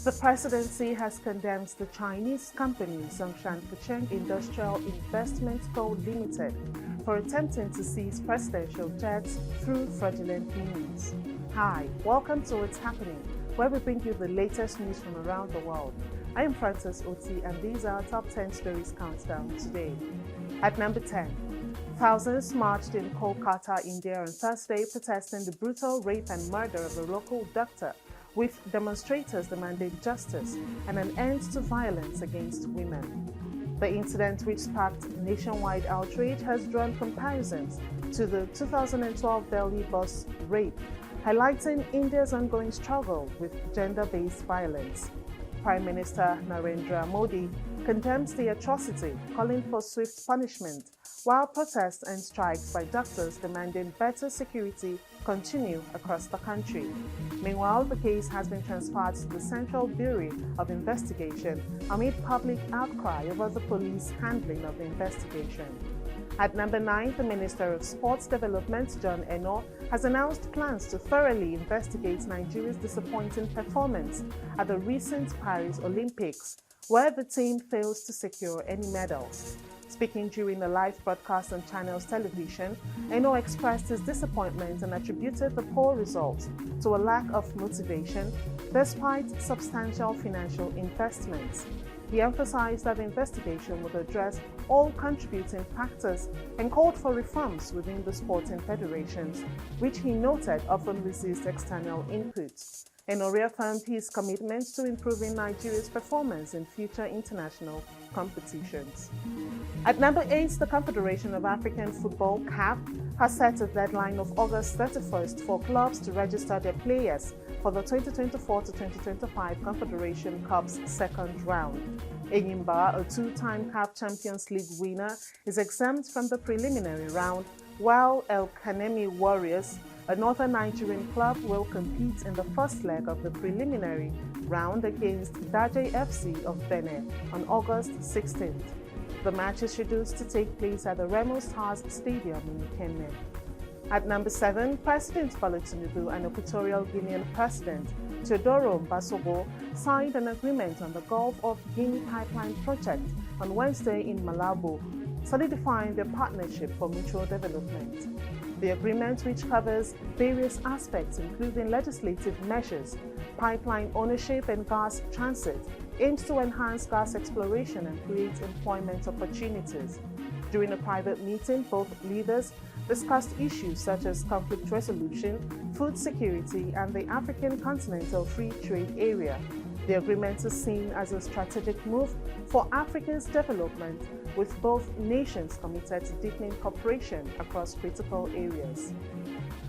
The Presidency has condemned the Chinese company Zhongshan Industrial Investment Co. Limited for attempting to seize presidential jets through fraudulent means. Hi, welcome to What's Happening, where we bring you the latest news from around the world. I am Frances Oti, and these are our top 10 stories countdown today. At number 10, thousands marched in Kolkata, India on Thursday protesting the brutal rape and murder of a local doctor, with demonstrators demanding justice and an end to violence against women. The incident, which sparked nationwide outrage, has drawn comparisons to the 2012 Delhi bus rape, highlighting India's ongoing struggle with gender-based violence. Prime Minister Narendra Modi condemns the atrocity, calling for swift punishment, while protests and strikes by doctors demanding better security continue across the country. Meanwhile, the case has been transferred to the Central Bureau of Investigation amid public outcry over the police handling of the investigation. At number 9, the Minister of Sports Development, John Eno, has announced plans to thoroughly investigate Nigeria's disappointing performance at the recent Paris Olympics, where the team fails to secure any medals. Speaking during a live broadcast on Channels Television, Eno expressed his disappointment and attributed the poor results to a lack of motivation despite substantial financial investments. He emphasized that the investigation would address all contributing factors and called for reforms within the sporting federations, which he noted often resist external inputs. Eno reaffirmed his commitment to improving Nigeria's performance in future international competitions. At number 8, the Confederation of African Football (CAF) has set a deadline of August 31st for clubs to register their players for the 2024-2025 Confederation Cup's second round. Enyimba, a two-time CAF Champions League winner, is exempt from the preliminary round, while El Kanemi Warriors, a northern Nigerian club, will compete in the first leg of the preliminary round against Daje FC of Benin on August 16th. The match is scheduled to take place at the Remo Stars Stadium in Ikenne. At number 7, President Bola Tinubu and Equatorial Guinean President Teodoro Mbasogo signed an agreement on the Gulf of Guinea pipeline project on Wednesday in Malabo, solidifying their partnership for mutual development. The agreement, which covers various aspects including legislative measures, pipeline ownership and gas transit, aims to enhance gas exploration and create employment opportunities. During a private meeting, both leaders discussed issues such as conflict resolution, food security, and the African Continental Free Trade Area. The agreement is seen as a strategic move for Africa's development, with both nations committed to deepening cooperation across critical areas.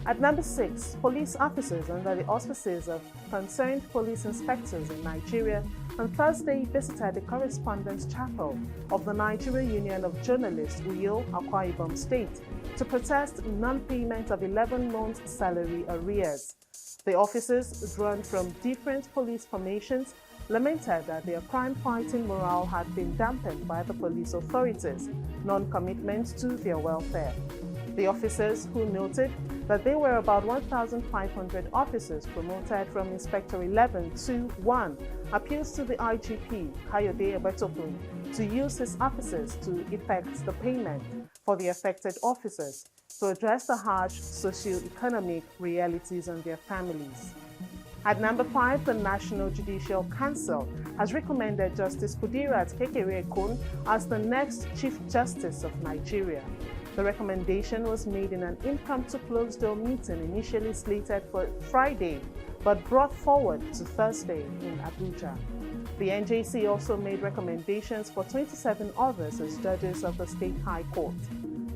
At number 6, police officers under the auspices of concerned police inspectors in Nigeria on Thursday visited the Correspondence Chapel of the Nigeria Union of Journalists, Uyo, Akwa Ibom State, to protest non-payment of 11 months' salary arrears. The officers, drawn from different police formations, lamented that their crime-fighting morale had been dampened by the police authorities' non-commitment to their welfare. The officers, who noted that there were about 1,500 officers promoted from Inspector 11 to 1, appeals to the IGP, Kayode Ebetokun, to use his officers to effect the payment for the affected officers to address the harsh socio-economic realities on their families. At number 5, the National Judicial Council has recommended Justice Kudirat Kekere-Ekun as the next Chief Justice of Nigeria. The recommendation was made in an impromptu closed-door meeting initially slated for Friday, but brought forward to Thursday in Abuja. The NJC also made recommendations for 27 others as judges of the State High Court.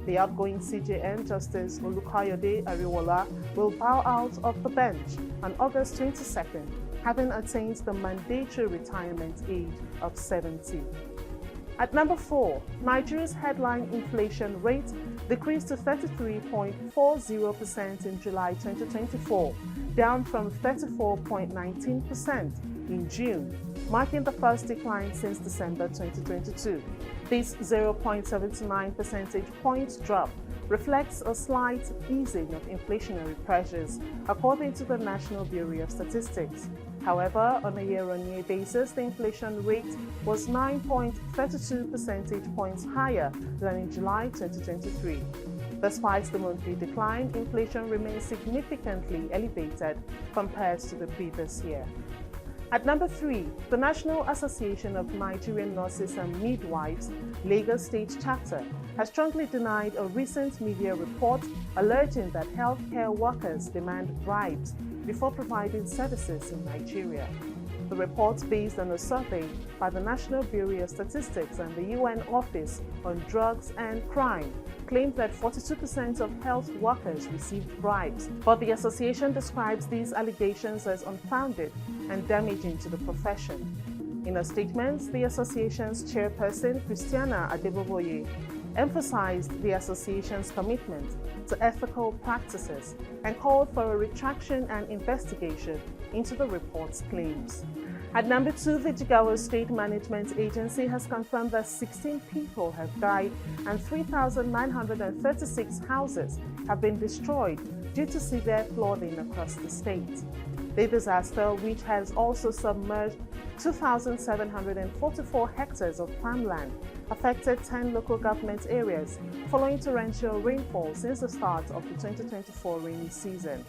The outgoing CJN, Justice Olukayode Ariwola, will bow out of the bench on August 22nd, having attained the mandatory retirement age of 70. At number 4, Nigeria's headline inflation rate decreased to 33.40% in July 2024, down from 34.19% in June, marking the first decline since December 2022. This 0.79 percentage point drop reflects a slight easing of inflationary pressures, according to the National Bureau of Statistics. However, on a year-on-year basis, the inflation rate was 9.32 percentage points higher than in July 2023. Despite the monthly decline, inflation remains significantly elevated compared to the previous year. At number 3, the National Association of Nigerian Nurses and Midwives, Lagos State Chapter, has strongly denied a recent media report alleging that healthcare workers demand bribes before providing services in Nigeria. The report, based on a survey by the National Bureau of Statistics and the UN Office on Drugs and Crime, claimed that 42% of health workers received bribes, but the association describes these allegations as unfounded and damaging to the profession. In a statement, the association's chairperson, Christiana Adeboboye, emphasized the association's commitment to ethical practices and called for a retraction and investigation into the report's claims. At number 2, the Jigawa State Management Agency has confirmed that 16 people have died and 3,936 houses have been destroyed due to severe flooding across the state. The disaster, which has also submerged 2,744 hectares of farmland, affected 10 local government areas following torrential rainfall since the start of the 2024 rainy season.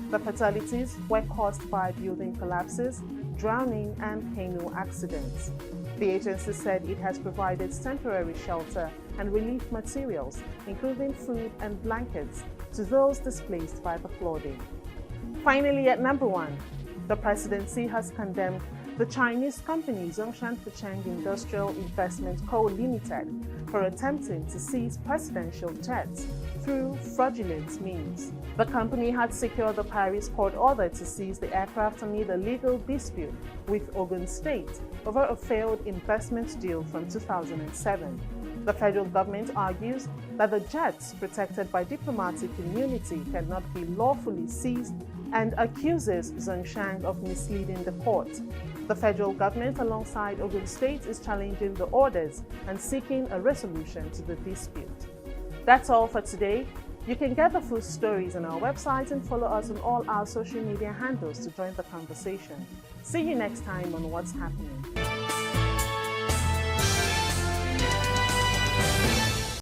The fatalities were caused by building collapses, drowning, and canoe accidents. The agency said it has provided temporary shelter and relief materials, including food and blankets, to those displaced by the flooding. Finally, at number 1, the Presidency has condemned the Chinese company Zhongshan Fucheng Industrial Investment Co. Limited for attempting to seize presidential jets through fraudulent means. The company had secured the Paris court order to seize the aircraft amid a legal dispute with Ogun State over a failed investment deal from 2007. The federal government argues that the jets, protected by diplomatic immunity, cannot be lawfully seized and accuses Zhongshan of misleading the court. The federal government, alongside Ogun State, is challenging the orders and seeking a resolution to the dispute. That's all for today. You can get the full stories on our website and follow us on all our social media handles to join the conversation. See you next time on What's Happening.